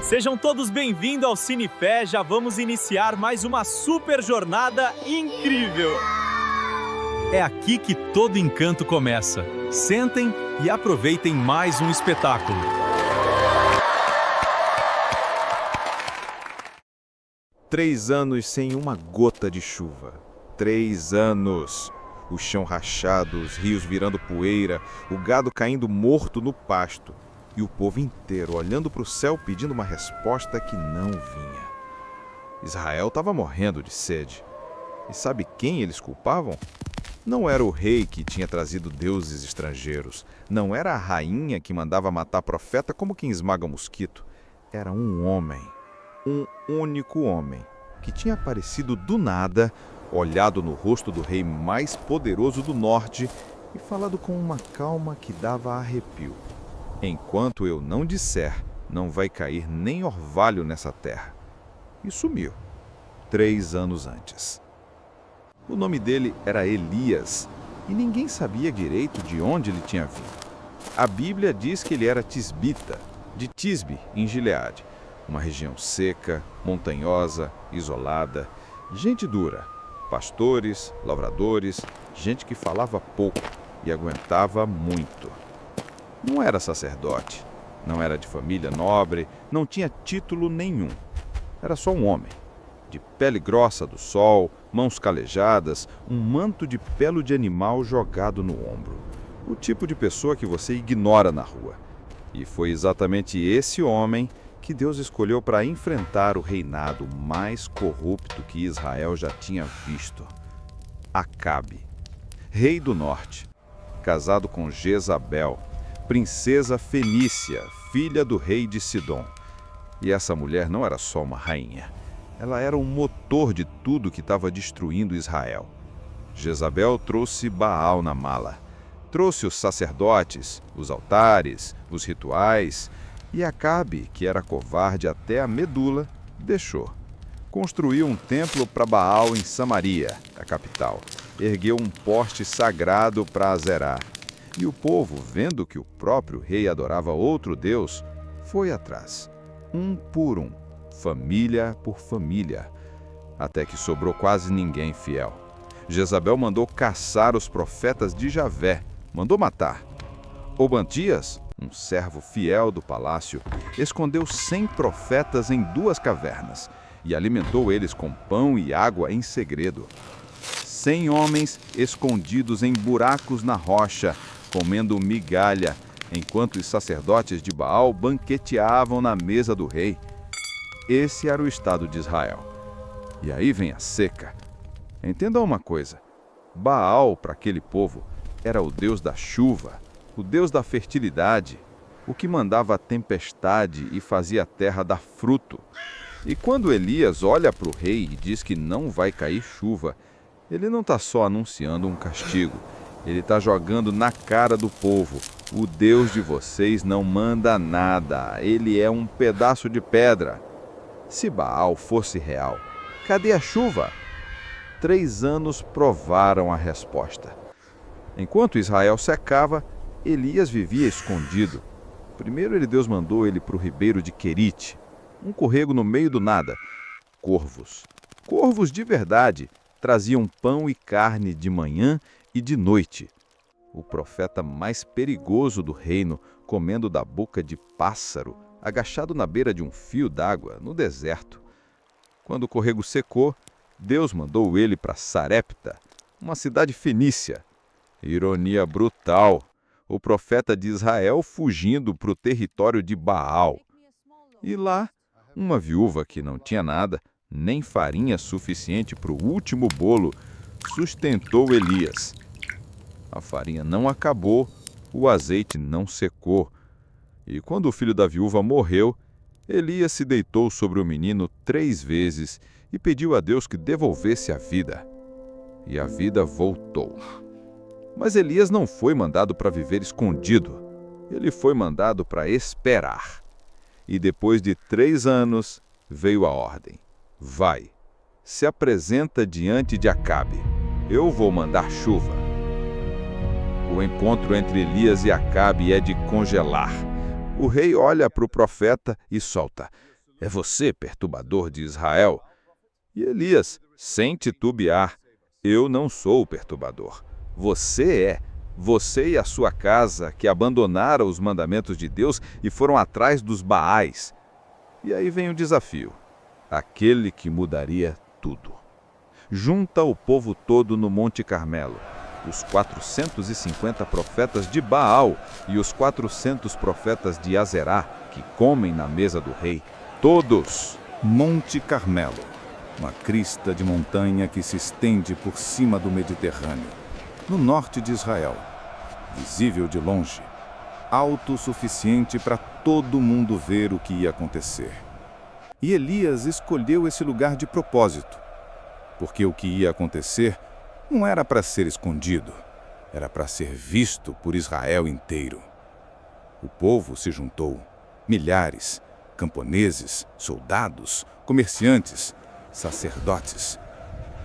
Sejam todos bem-vindos ao Cinefé, já vamos iniciar mais uma super jornada incrível! É aqui que todo encanto começa. Sentem e aproveitem mais um espetáculo. Três anos sem uma gota de chuva. 3 anos. O chão rachado, os rios virando poeira, o gado caindo morto no pasto. E o povo inteiro olhando para o céu pedindo uma resposta que não vinha. Israel estava morrendo de sede. E sabe quem eles culpavam? Não era o rei que tinha trazido deuses estrangeiros. Não era a rainha que mandava matar profeta como quem esmaga mosquito. Era um homem. Um único homem, que tinha aparecido do nada, olhado no rosto do rei mais poderoso do norte e falado com uma calma que dava arrepio. Enquanto eu não disser, não vai cair nem orvalho nessa terra. E sumiu, 3 anos antes. O nome dele era Elias, e ninguém sabia direito de onde ele tinha vindo. A Bíblia diz que ele era tisbita, de Tisbe, em Gileade. Uma região seca, montanhosa, isolada, gente dura, pastores, lavradores, gente que falava pouco e aguentava muito. Não era sacerdote, não era de família nobre, não tinha título nenhum. Era só um homem, de pele grossa do sol, mãos calejadas, um manto de pelo de animal jogado no ombro. O tipo de pessoa que você ignora na rua. E foi exatamente esse homem que Deus escolheu para enfrentar o reinado mais corrupto que Israel já tinha visto. Acabe, rei do norte, casado com Jezabel, princesa fenícia, filha do rei de Sidom. E essa mulher não era só uma rainha. Ela era um motor de tudo que estava destruindo Israel. Jezabel trouxe Baal na mala. Trouxe os sacerdotes, os altares, os rituais. E Acabe, que era covarde até a medula, deixou. Construiu um templo para Baal em Samaria, a capital. Ergueu um poste sagrado para Azerá. E o povo, vendo que o próprio rei adorava outro deus, foi atrás, um por um, família por família, até que sobrou quase ninguém fiel. Jezabel mandou caçar os profetas de Javé, mandou matar. Obadias, um servo fiel do palácio, escondeu 100 profetas em 2 cavernas e alimentou eles com pão e água em segredo. 100 homens escondidos em buracos na rocha, comendo migalha, enquanto os sacerdotes de Baal banqueteavam na mesa do rei. Esse era o estado de Israel. E aí vem a seca. Entendam uma coisa, Baal, para aquele povo, era o deus da chuva, o deus da fertilidade, o que mandava a tempestade e fazia a terra dar fruto. E quando Elias olha para o rei e diz que não vai cair chuva, ele não está só anunciando um castigo, ele está jogando na cara do povo: o Deus de vocês não manda nada, ele é um pedaço de pedra. Se Baal fosse real, cadê a chuva? 3 anos provaram a resposta. Enquanto Israel secava, Elias vivia escondido. Primeiro Deus mandou ele para o ribeiro de Querite, um corrego no meio do nada. Corvos. Corvos de verdade. Traziam pão e carne de manhã e de noite. O profeta mais perigoso do reino, comendo da boca de pássaro, agachado na beira de um fio d'água, no deserto. Quando o corrego secou, Deus mandou ele para Sarepta, uma cidade fenícia. Ironia brutal. O profeta de Israel fugindo para o território de Baal. E lá, uma viúva que não tinha nada, nem farinha suficiente para o último bolo, sustentou Elias. A farinha não acabou, o azeite não secou. E quando o filho da viúva morreu, Elias se deitou sobre o menino 3 vezes e pediu a Deus que devolvesse a vida. E a vida voltou. Mas Elias não foi mandado para viver escondido. Ele foi mandado para esperar. E depois de 3 anos, veio a ordem. Vai, se apresenta diante de Acabe. Eu vou mandar chuva. O encontro entre Elias e Acabe é de congelar. O rei olha para o profeta e solta: É você, perturbador de Israel? E Elias, sem titubear: eu não sou o perturbador. Você é. Você e a sua casa que abandonaram os mandamentos de Deus e foram atrás dos Baais. E aí vem o desafio. Aquele que mudaria tudo. Junta o povo todo no Monte Carmelo. Os 450 profetas de Baal e os 400 profetas de Azerá, que comem na mesa do rei. Todos. Monte Carmelo, uma crista de montanha que se estende por cima do Mediterrâneo, no norte de Israel, visível de longe, alto o suficiente para todo mundo ver o que ia acontecer. E Elias escolheu esse lugar de propósito, porque o que ia acontecer não era para ser escondido, era para ser visto por Israel inteiro. O povo se juntou, milhares, camponeses, soldados, comerciantes, sacerdotes.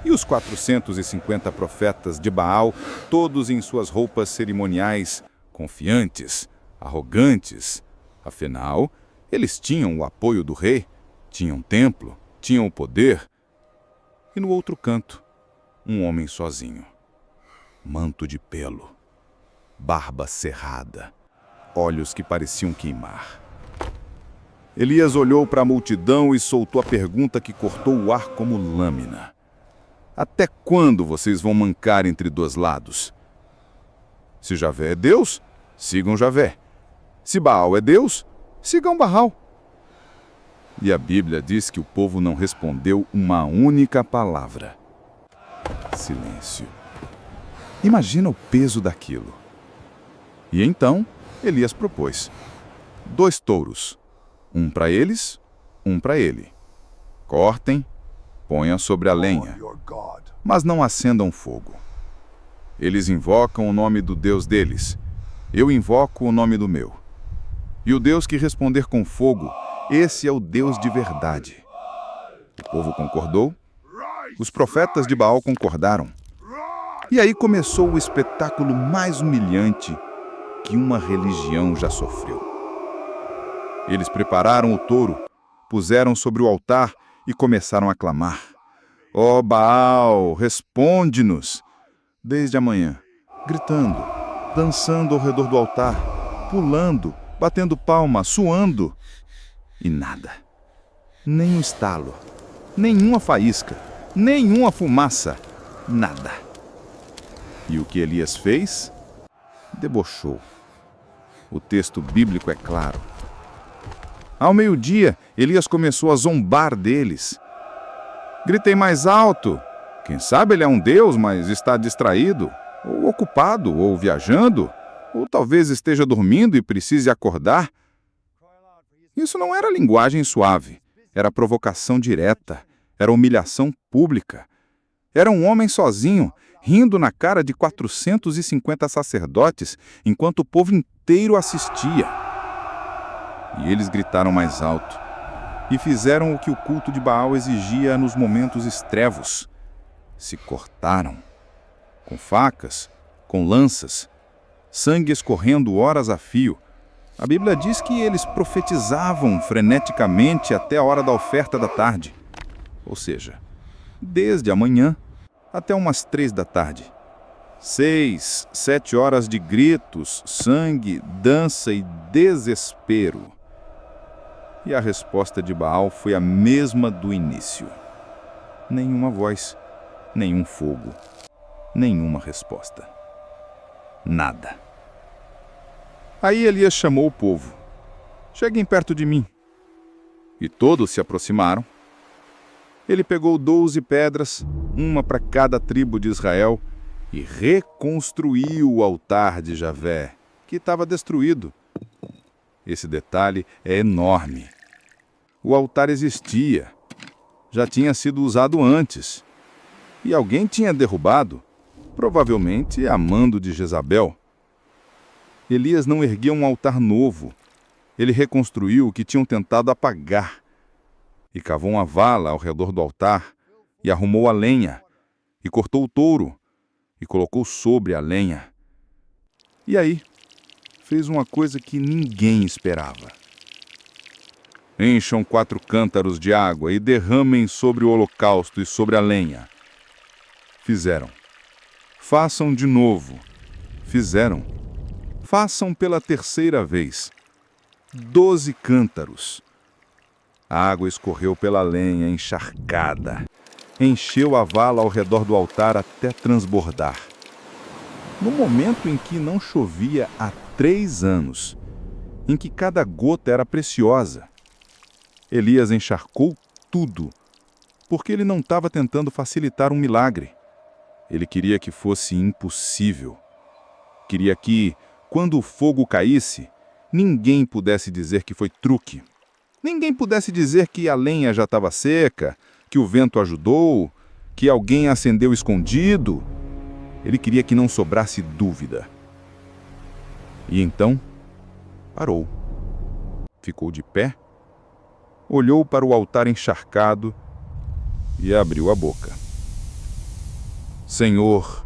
E os 450 profetas de Baal, todos em suas roupas cerimoniais, confiantes, arrogantes. Afinal, eles tinham o apoio do rei, tinham templo, tinham o poder. E no outro canto, um homem sozinho. Manto de pelo, barba cerrada, olhos que pareciam queimar. Elias olhou para a multidão e soltou a pergunta que cortou o ar como lâmina. Até quando vocês vão mancar entre dois lados? Se Javé é Deus, sigam Javé. Se Baal é Deus, sigam Baal. E a Bíblia diz que o povo não respondeu uma única palavra. Silêncio. Imagina o peso daquilo. E então, Elias propôs 2 touros, um para eles, um para ele. Cortem, ponham sobre a lenha, mas não acendam fogo. Eles invocam o nome do Deus deles, eu invoco o nome do meu. E o Deus que responder com fogo, esse é o Deus de verdade. O povo concordou, os profetas de Baal concordaram. E aí começou o espetáculo mais humilhante que uma religião já sofreu. Eles prepararam o touro, puseram sobre o altar e começaram a clamar: ó Baal, responde-nos! Desde amanhã, gritando, dançando ao redor do altar, pulando, batendo palma, suando. E nada. Nem um estalo, nenhuma faísca, nenhuma fumaça, nada. E o que Elias fez? Debochou. O texto bíblico é claro. Ao meio-dia, Elias começou a zombar deles. Gritei mais alto. Quem sabe ele é um deus, mas está distraído, ou ocupado, ou viajando, ou talvez esteja dormindo e precise acordar. Isso não era linguagem suave, era provocação direta, era humilhação pública. Era um homem sozinho, rindo na cara de 450 sacerdotes, enquanto o povo inteiro assistia. E eles gritaram mais alto, e fizeram o que o culto de Baal exigia nos momentos estrevos. Se cortaram, com facas, com lanças, sangue escorrendo horas a fio. A Bíblia diz que eles profetizavam freneticamente até a hora da oferta da tarde. Ou seja, desde a manhã até umas 3 da tarde. 6, 7 horas de gritos, sangue, dança e desespero. E a resposta de Baal foi a mesma do início. Nenhuma voz, nenhum fogo, nenhuma resposta. Nada. Aí Elias chamou o povo. Cheguem perto de mim. E todos se aproximaram. Ele pegou 12 pedras, uma para cada tribo de Israel, e reconstruiu o altar de Javé, que estava destruído. Esse detalhe é enorme. O altar existia. Já tinha sido usado antes. E alguém tinha derrubado, provavelmente a mando de Jezabel. Elias não ergueu um altar novo. Ele reconstruiu o que tinham tentado apagar. E cavou uma vala ao redor do altar, e arrumou a lenha, e cortou o touro, e colocou sobre a lenha. E aí, fez uma coisa que ninguém esperava. Encham 4 cântaros de água e derramem sobre o holocausto e sobre a lenha. Fizeram. Façam de novo. Fizeram. Façam pela 3ª vez. 12 cântaros. A água escorreu pela lenha encharcada. Encheu a vala ao redor do altar até transbordar. No momento em que não chovia há 3 anos, em que cada gota era preciosa, Elias encharcou tudo, porque ele não estava tentando facilitar um milagre. Ele queria que fosse impossível. Queria que, quando o fogo caísse, ninguém pudesse dizer que foi truque. Ninguém pudesse dizer que a lenha já estava seca, que o vento ajudou, que alguém acendeu escondido. Ele queria que não sobrasse dúvida. E então, parou. Ficou de pé, olhou para o altar encharcado e abriu a boca. Senhor,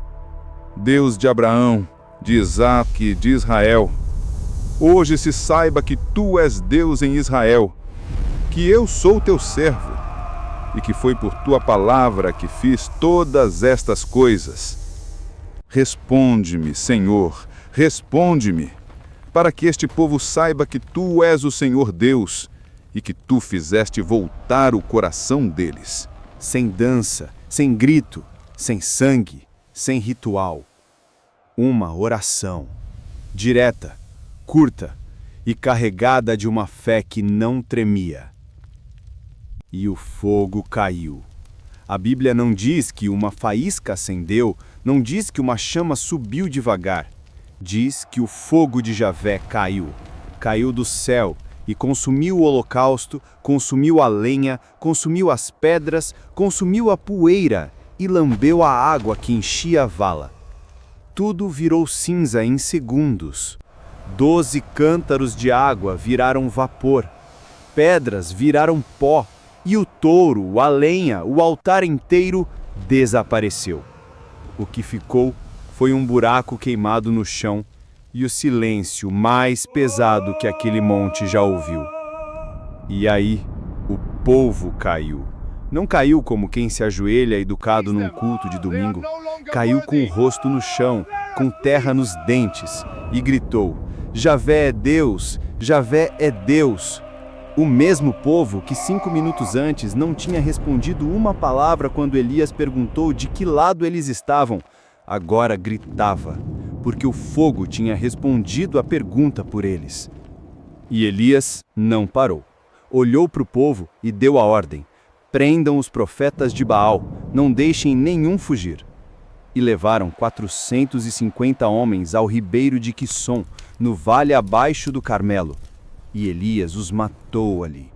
Deus de Abraão, de Isaque e de Israel, hoje se saiba que Tu és Deus em Israel, que eu sou Teu servo, e que foi por Tua palavra que fiz todas estas coisas. Responde-me, Senhor, responde-me, para que este povo saiba que Tu és o Senhor Deus, e que Tu fizeste voltar o coração deles. Sem dança, sem grito, sem sangue, sem ritual. Uma oração, direta, curta e carregada de uma fé que não tremia. E o fogo caiu. A Bíblia não diz que uma faísca acendeu, não diz que uma chama subiu devagar. Diz que o fogo de Javé caiu. Caiu do céu e consumiu o holocausto, consumiu a lenha, consumiu as pedras, consumiu a poeira e lambeu a água que enchia a vala. Tudo virou cinza em segundos. 12 cântaros de água viraram vapor. Pedras viraram pó. E o touro, a lenha, o altar inteiro desapareceu. O que ficou foi um buraco queimado no chão e o silêncio mais pesado que aquele monte já ouviu. E aí, o povo caiu. Não caiu como quem se ajoelha educado num culto de domingo. Caiu com o rosto no chão, com terra nos dentes, e gritou: Javé é Deus! Javé é Deus! O mesmo povo que 5 minutos antes não tinha respondido uma palavra quando Elias perguntou de que lado eles estavam, agora gritava, porque o fogo tinha respondido a pergunta por eles. E Elias não parou. Olhou para o povo e deu a ordem: prendam os profetas de Baal, não deixem nenhum fugir. E levaram 450 homens ao ribeiro de Quisson, no vale abaixo do Carmelo. E Elias os matou ali.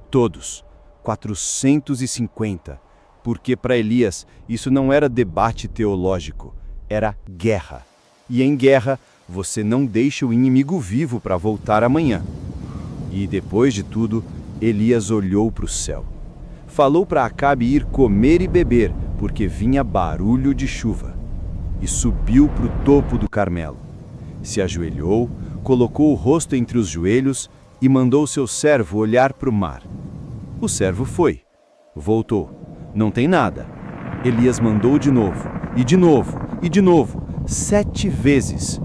Todos, 450, porque para Elias isso não era debate teológico, era guerra. E em guerra, você não deixa o inimigo vivo para voltar amanhã. E depois de tudo, Elias olhou para o céu. Falou para Acabe ir comer e beber, porque vinha barulho de chuva. E subiu para o topo do Carmelo. Se ajoelhou, colocou o rosto entre os joelhos e mandou seu servo olhar para o mar. O servo foi. Voltou. Não tem nada. Elias mandou de novo, e de novo, e de novo, 7 vezes.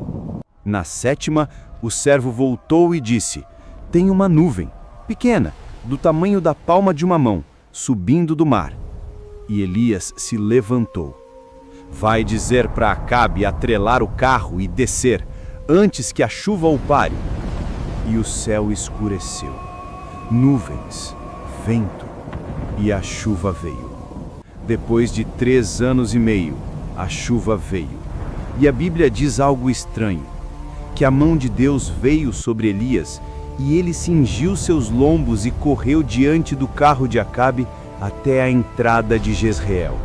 Na 7ª, o servo voltou e disse: tem uma nuvem, pequena, do tamanho da palma de uma mão, subindo do mar. E Elias se levantou. Vai dizer para Acabe atrelar o carro e descer, antes que a chuva o pare. E o céu escureceu. Nuvens, vento, e a chuva veio. Depois de 3 anos e meio, a chuva veio. E a Bíblia diz algo estranho, que a mão de Deus veio sobre Elias, e ele cingiu seus lombos e correu diante do carro de Acabe até a entrada de Jezreel.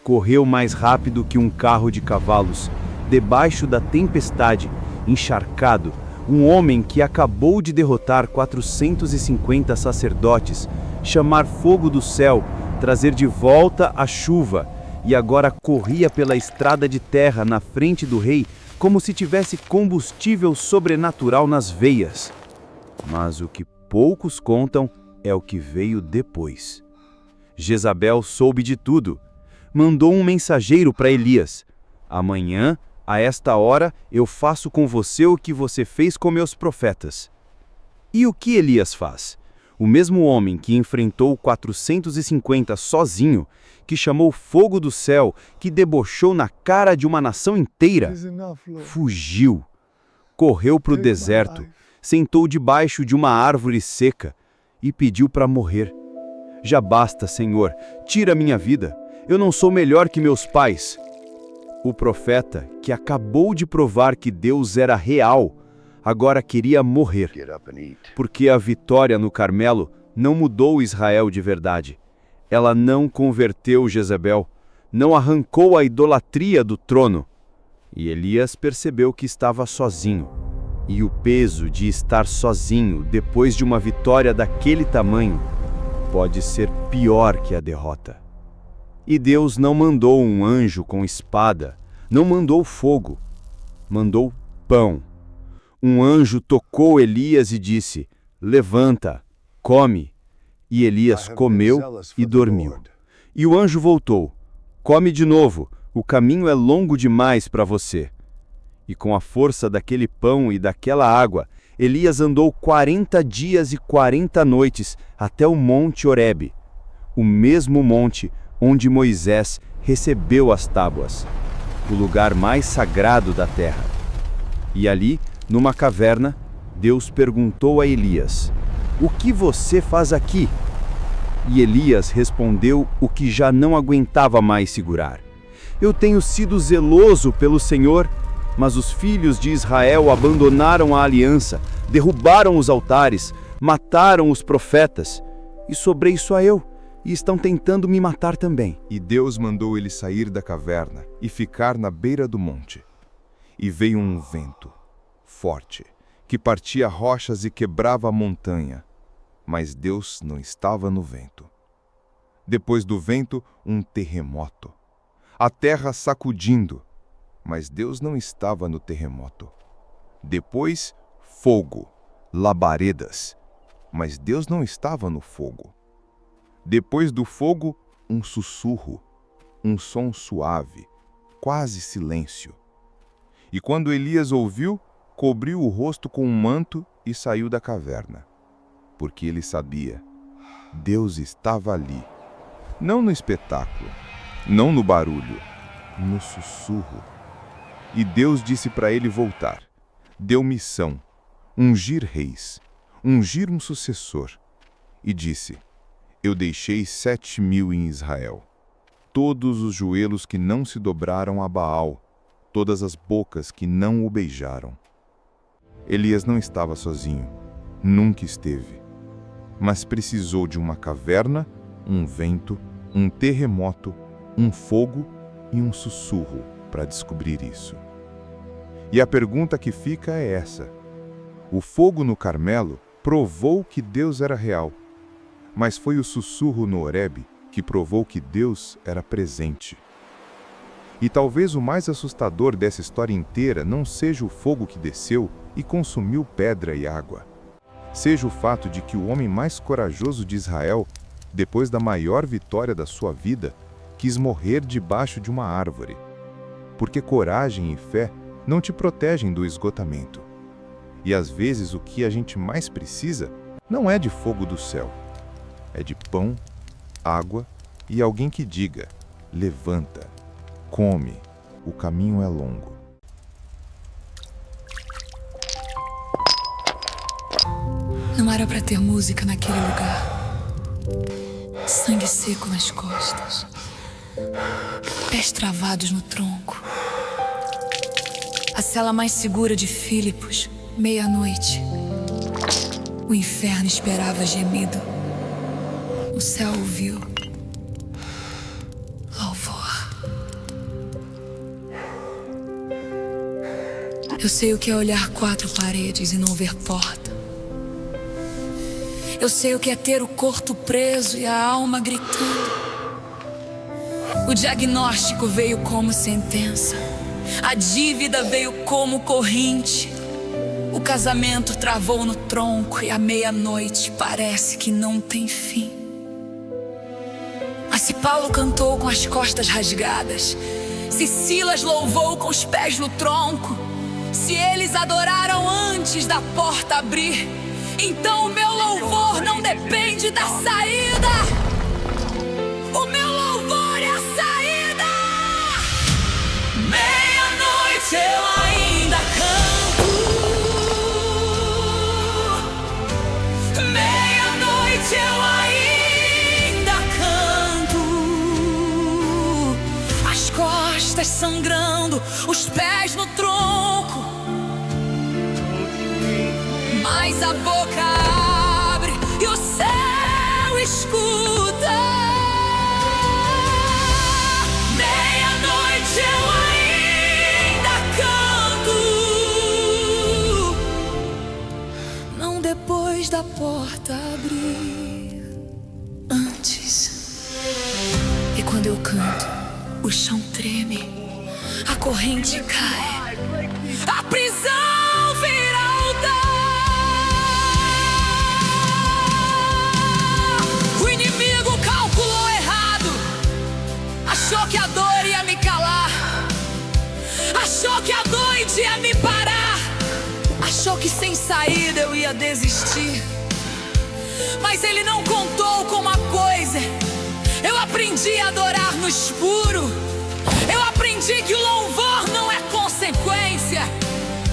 Correu mais rápido que um carro de cavalos, debaixo da tempestade, encharcado, um homem que acabou de derrotar 450 sacerdotes, chamar fogo do céu, trazer de volta a chuva, e agora corria pela estrada de terra na frente do rei, como se tivesse combustível sobrenatural nas veias. Mas o que poucos contam é o que veio depois. Jezabel soube de tudo. Mandou um mensageiro para Elias: amanhã, a esta hora, eu faço com você o que você fez com meus profetas. E o que Elias faz? O mesmo homem que enfrentou 450 sozinho, que chamou fogo do céu, que debochou na cara de uma nação inteira, fugiu, correu para o deserto, sentou debaixo de uma árvore seca e pediu para morrer. Já basta, Senhor, tira minha vida. Eu não sou melhor que meus pais. O profeta, que acabou de provar que Deus era real, agora queria morrer, porque a vitória no Carmelo não mudou Israel de verdade. Ela não converteu Jezabel, não arrancou a idolatria do trono. E Elias percebeu que estava sozinho. E o peso de estar sozinho depois de uma vitória daquele tamanho pode ser pior que a derrota. E Deus não mandou um anjo com espada, não mandou fogo, mandou pão. Um anjo tocou Elias e disse: levanta, come. E Elias comeu e dormiu. E o anjo voltou: come de novo, o caminho é longo demais para você. E com a força daquele pão e daquela água, Elias andou 40 dias e 40 noites até o monte Horebe, o mesmo monte onde Moisés recebeu as tábuas, o lugar mais sagrado da terra. E ali, numa caverna, Deus perguntou a Elias: o que você faz aqui? E Elias respondeu o que já não aguentava mais segurar: eu tenho sido zeloso pelo Senhor, mas os filhos de Israel abandonaram a aliança, derrubaram os altares, mataram os profetas, e sobrei só eu, e estão tentando me matar também. E Deus mandou ele sair da caverna e ficar na beira do monte. E veio um vento forte, que partia rochas e quebrava a montanha. Mas Deus não estava no vento. Depois do vento, um terremoto. A terra sacudindo, mas Deus não estava no terremoto. Depois, fogo, labaredas, mas Deus não estava no fogo. Depois do fogo, um sussurro, um som suave, quase silêncio. E quando Elias ouviu, cobriu o rosto com um manto e saiu da caverna. Porque ele sabia, Deus estava ali, não no espetáculo, não no barulho, no sussurro. E Deus disse para ele voltar. Deu missão, ungir reis, ungir um sucessor. E disse: eu deixei 7.000 em Israel, todos os joelhos que não se dobraram a Baal, todas as bocas que não o beijaram. Elias não estava sozinho, nunca esteve, mas precisou de uma caverna, um vento, um terremoto, um fogo e um sussurro para descobrir isso. E a pergunta que fica é essa: o fogo no Carmelo provou que Deus era real, mas foi o sussurro no Horebe que provou que Deus era presente. E talvez o mais assustador dessa história inteira não seja o fogo que desceu e consumiu pedra e água. Seja o fato de que o homem mais corajoso de Israel, depois da maior vitória da sua vida, quis morrer debaixo de uma árvore. Porque coragem e fé não te protegem do esgotamento. E às vezes o que a gente mais precisa não é de fogo do céu. É de pão, água e alguém que diga: levanta, come, o caminho é longo. Não era para ter música naquele lugar. Sangue seco nas costas, pés travados no tronco. A cela mais segura de Filipos, meia-noite. O inferno esperava gemido. O céu ouviu. Louvor. Eu sei o que é olhar 4 paredes e não ver porta. Eu sei o que é ter o corpo preso e a alma gritando. O diagnóstico veio como sentença. A dívida veio como corrente. O casamento travou no tronco e a meia-noite parece que não tem fim. Mas se Paulo cantou com as costas rasgadas, se Silas louvou com os pés no tronco, se eles adoraram antes da porta abrir, então o meu louvor não depende da saída. O meu louvor é a saída. Meia-noite eu ainda canto. Meia-noite eu ainda canto. As costas sangrando, os pés no tronco, mas a boca abre e o céu escuta. Meia-noite eu ainda canto, não depois da porta abrir, antes. E quando eu canto, o chão treme, a corrente cai, a prisão vira altar. O inimigo calculou errado, achou que a dor ia me calar, achou que a noite ia me parar, achou que sem saída eu ia desistir. Mas ele não contou com uma coisa: eu aprendi a adorar no escuro. Eu aprendi que o louvor não é consequência,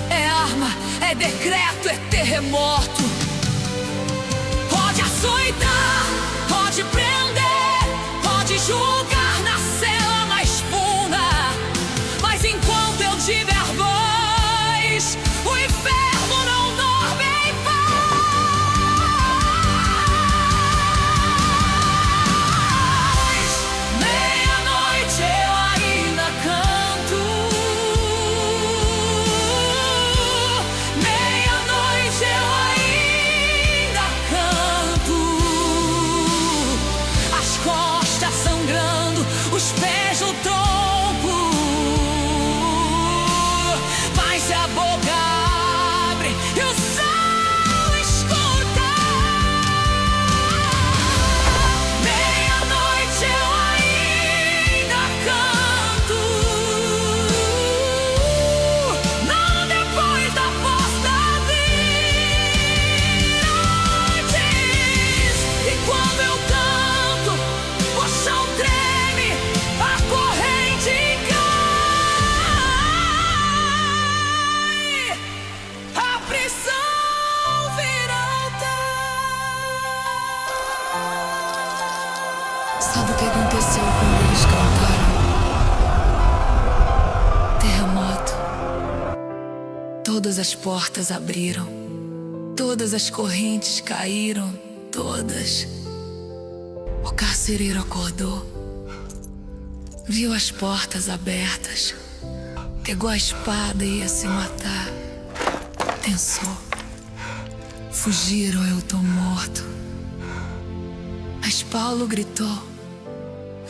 é arma, é decreto, é terremoto. Pode açoitar, pode prender, pode julgar na cela mais funda, mas enquanto eu tiver voz, o inferno não dorme em paz. Meia-noite eu ainda canto. Meia-noite eu ainda canto. As costas sangrando, os pés no tronco, mas se a boca abre e o céu escuta. Meia-noite eu ainda canto, não depois da porta abrir, antes. E quando eu canto, o chão treme, a corrente cai, a prisão vira altar. Sabe o que aconteceu quando eles cantaram? Terremoto. Todas as portas abriram, todas as correntes caíram, todas. O carcereiro acordou, viu as portas abertas, pegou a espada e ia se matar. Pensou: fugiram, eu tô morto. Mas Paulo gritou: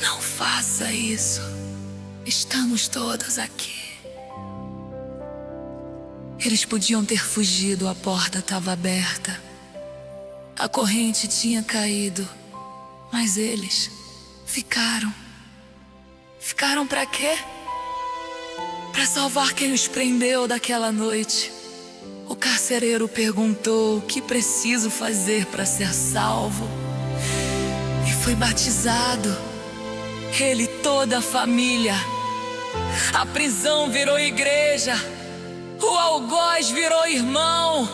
não faça isso, estamos todos aqui. Eles podiam ter fugido, a porta estava aberta, a corrente tinha caído, mas eles ficaram. Ficaram para quê? Para salvar quem os prendeu daquela noite. O carcereiro perguntou o que preciso fazer para ser salvo, e foi batizado. Ele e toda a família. A prisão virou igreja, o algoz virou irmão,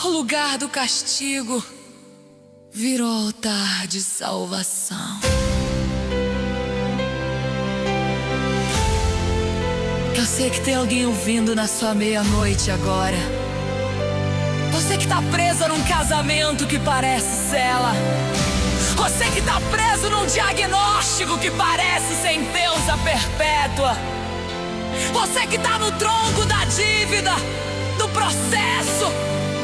o lugar do castigo virou altar de salvação. Eu sei que tem alguém ouvindo na sua meia-noite agora. Você que tá presa num casamento que parece cela. Você que tá preso num diagnóstico que parece sentença perpétua. Você que tá no tronco da dívida, do processo,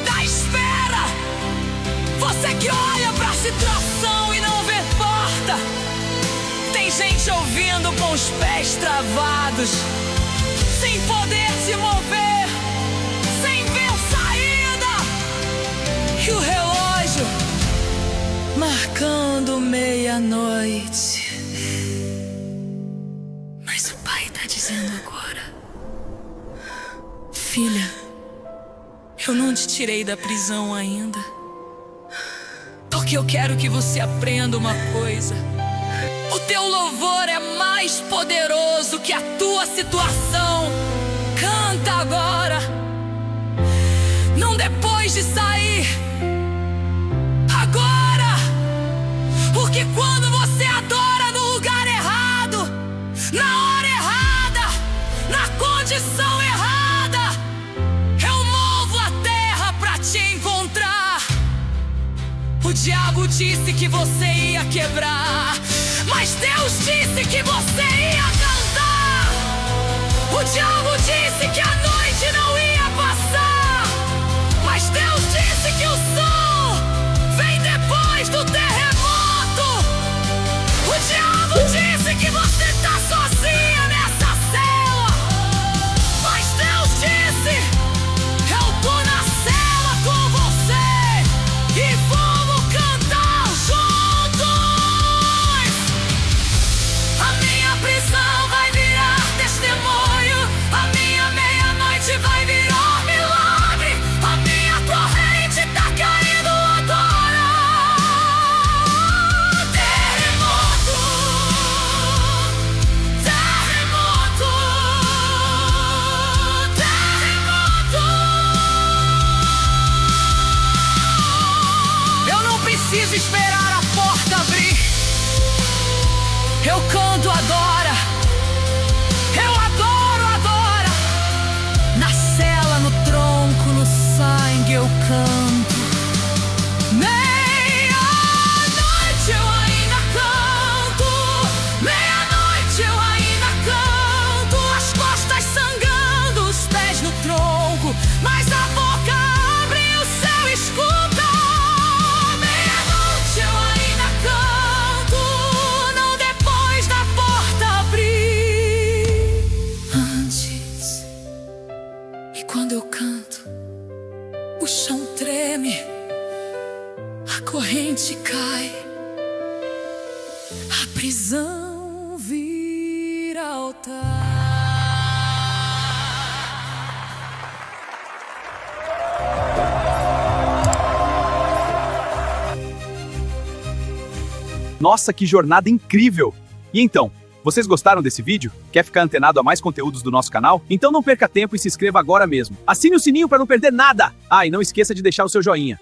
da espera. Você que olha pra situação e não vê porta. Tem gente ouvindo com os pés travados, sem poder se mover, sem ver saída. meia-noite. Mas o pai tá dizendo agora: filha, eu não te tirei da prisão ainda, porque eu quero que você aprenda uma coisa. O teu louvor é mais poderoso que a tua situação. Canta agora, não depois de sair. Agora, porque quando você adora no lugar errado, na hora errada, na condição errada, eu movo a terra pra te encontrar. O diabo disse que você ia quebrar, mas Deus disse que você ia cantar. O diabo disse que a noite não ia passar, mas Deus disse que o sol vem depois do terremoto. O diabo disse que você tá sozinha nessa cela, mas Deus disse: eu tô na cela com você e vamos cantar juntos. A minha prisão vai virar testemunho, a minha meia-noite vai virar milagre, a minha corrente tá caindo agora. Terremoto, terremoto, terremoto. Eu não preciso esperar a porta abrir, eu canto agora. Eu adoro agora. Na cela, no tronco, no sangue eu canto. Meia-noite eu ainda canto, meia-noite eu ainda canto. As costas sangrando, os pés no tronco, mas a boca abre e o céu escuta. Meia-noite eu ainda canto, não depois da porta abrir. Antes, e quando eu canto, o chão treme, a corrente cai, a prisão vira altar. Nossa, que jornada incrível! E então, vocês gostaram desse vídeo? Quer ficar antenado a mais conteúdos do nosso canal? Então não perca tempo e se inscreva agora mesmo. Assine o sininho para não perder nada! Ah, e não esqueça de deixar o seu joinha.